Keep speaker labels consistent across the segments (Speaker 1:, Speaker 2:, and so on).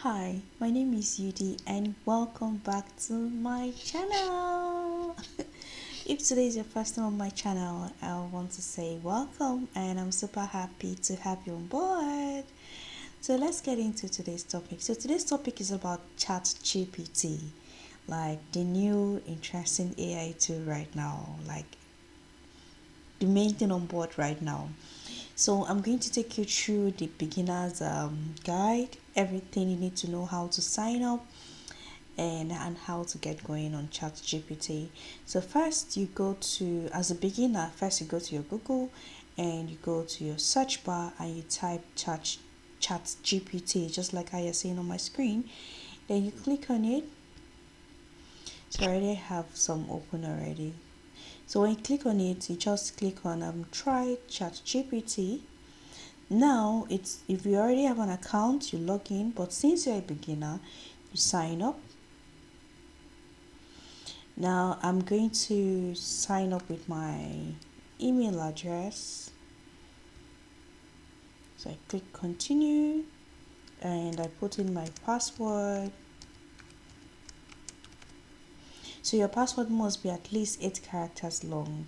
Speaker 1: Hi, my name is Yudi and welcome back to my channel. If today is your first time on my channel, I want to say welcome and I'm super happy to have you on board. So let's get into today's topic. So today's topic is about ChatGPT, like the new interesting AI tool right now, like the main thing on board right now. So I'm going to take you through the beginner's guide, everything you need to know how to sign up and how to get going on ChatGPT. So first you go to, as a beginner, first you go to your Google and you go to your search bar and you type ChatGPT, just like how you're seeing on my screen. Then you click on it. So I already have some open already. So when you click on it, you just click on try ChatGPT. Now it's, if you already have an account, you log in, but since you're a beginner, you sign up. Now I'm going to sign up with my email address. So I click continue and I put in my password. So your password must be at least 8 characters long.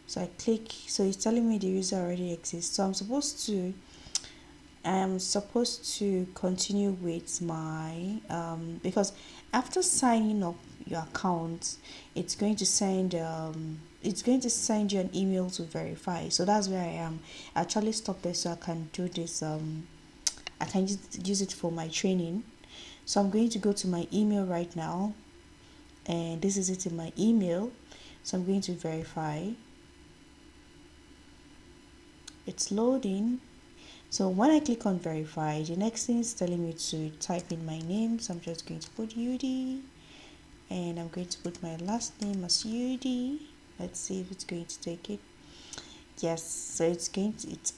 Speaker 1: So I click, so it's telling me the user already exists. So I am supposed to continue with my because after signing up your account, it's going to send you an email to verify. So that's where I am. I actually stopped there so I can do this I can use it for my training. So I'm going to go to my email right now, and this is it in my email. So I'm going to verify. It's loading. So when I click on verify, the next thing is telling me to type in my name. So I'm just going to put UD and I'm going to put my last name as UD. Let's see if it's going to take it. Yes, so it's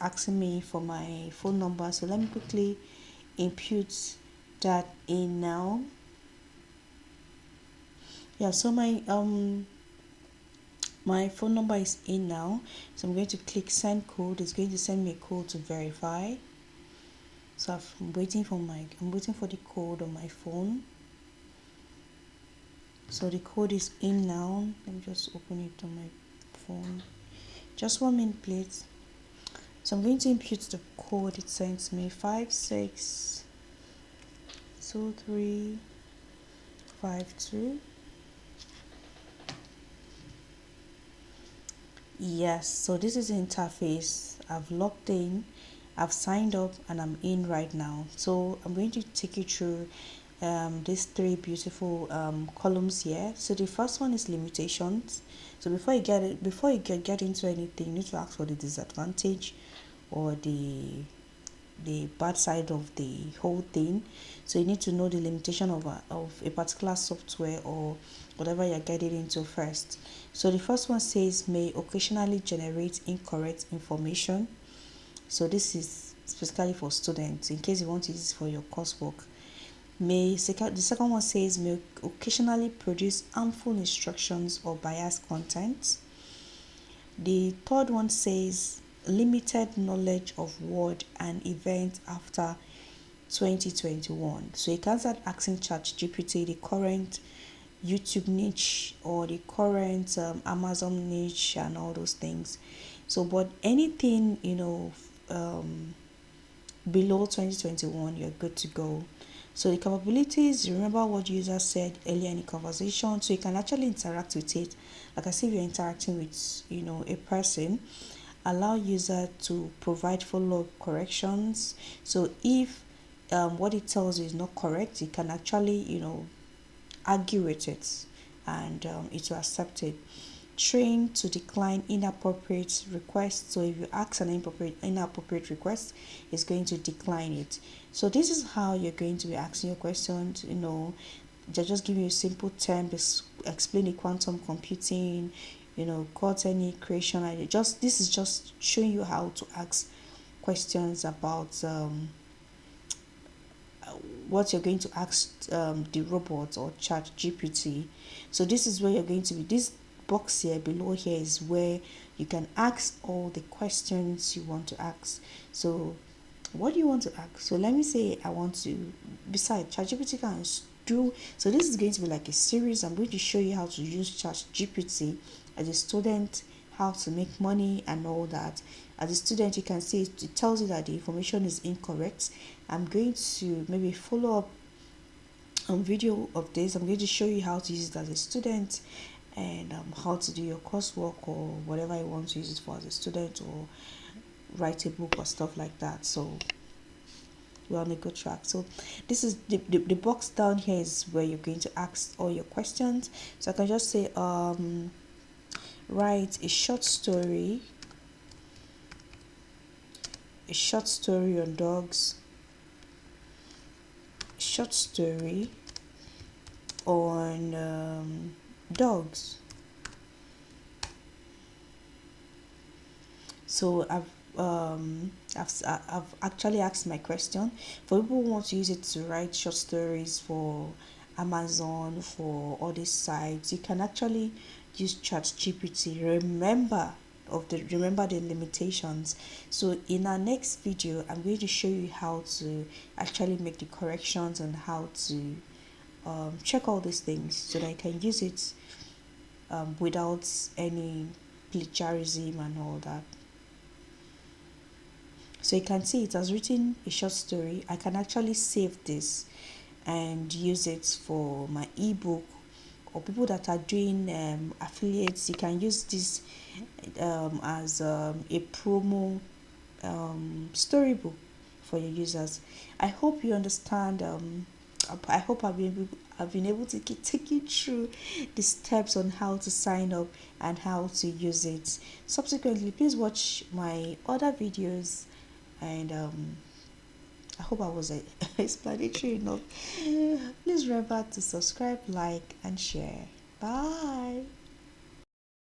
Speaker 1: asking me for my phone number. So let me quickly input that in now. Yeah, so my phone number is in now. So I'm going to click send code. It's going to send me a code to verify. So I'm waiting for the code on my phone. So the code is in now. Let me just open it on my phone. Just 1 minute, please. So I'm going to input the code. It sends me 562352. Yes, so this is the interface. I've logged in, I've signed up, and I'm in right now. So I'm going to take you through these three beautiful columns here. So the first one is limitations. So before you get into anything, you need to ask for the disadvantage or the bad side of the whole thing. So you need to know the limitation of a particular software or whatever you're getting into first. So the first one says may occasionally generate incorrect information. So this is specifically for students in case you want to use it for your coursework. The second one says may occasionally produce harmful instructions or biased content. The third one says limited knowledge of word and event after 2021. So you can start asking ChatGPT the current YouTube niche or the current Amazon niche and all those things. So, but anything below 2021, you're good to go. So the capabilities, remember what user said earlier in the conversation, so you can actually interact with it like as if you're interacting with a person. Allow user to provide follow-up corrections. So if what it tells you is not correct, you can actually argue with it and it will accept it. Train to decline inappropriate requests. So if you ask an inappropriate request, it's going to decline it. So this is how you're going to be asking your questions. They're just giving you simple terms, explaining quantum computing, quaterny creation. This is just showing you how to ask questions about what you're going to ask the robot or chat GPT. So this is where you're going to be. This box here below here is where you can ask all the questions you want to ask. So what do you want to ask? So let me say I want to, besides ChatGPT can do, so this is going to be like a series. I'm going to show you how to use ChatGPT as a student, how to make money and all that. As a student, you can see it tells you that the information is incorrect. I'm going to maybe follow up on video of this. I'm going to show you how to use it as a student, and how to do your coursework or whatever you want to use it for as a student, or write a book or stuff like that. So we're on a good track. So this is the box down here is where you're going to ask all your questions. So I can just say write a short story on dogs, short story on dogs. So I've actually asked my question. For people who want to use it to write short stories for Amazon, for all these sites, you can actually use ChatGPT. Remember the limitations. So in our next video, I'm going to show you how to actually make the corrections and how to check all these things so that you can use it without any plagiarism and all that. So you can see it has written a short story. I can actually save this and use it for my ebook, or people that are doing affiliates. You can use this as a promo storybook for your users. I hope you understand. I hope I've been able to take you through the steps on how to sign up and how to use it. Subsequently, please watch my other videos, and I hope I was explanatory enough. Please remember to subscribe, like, and share. Bye.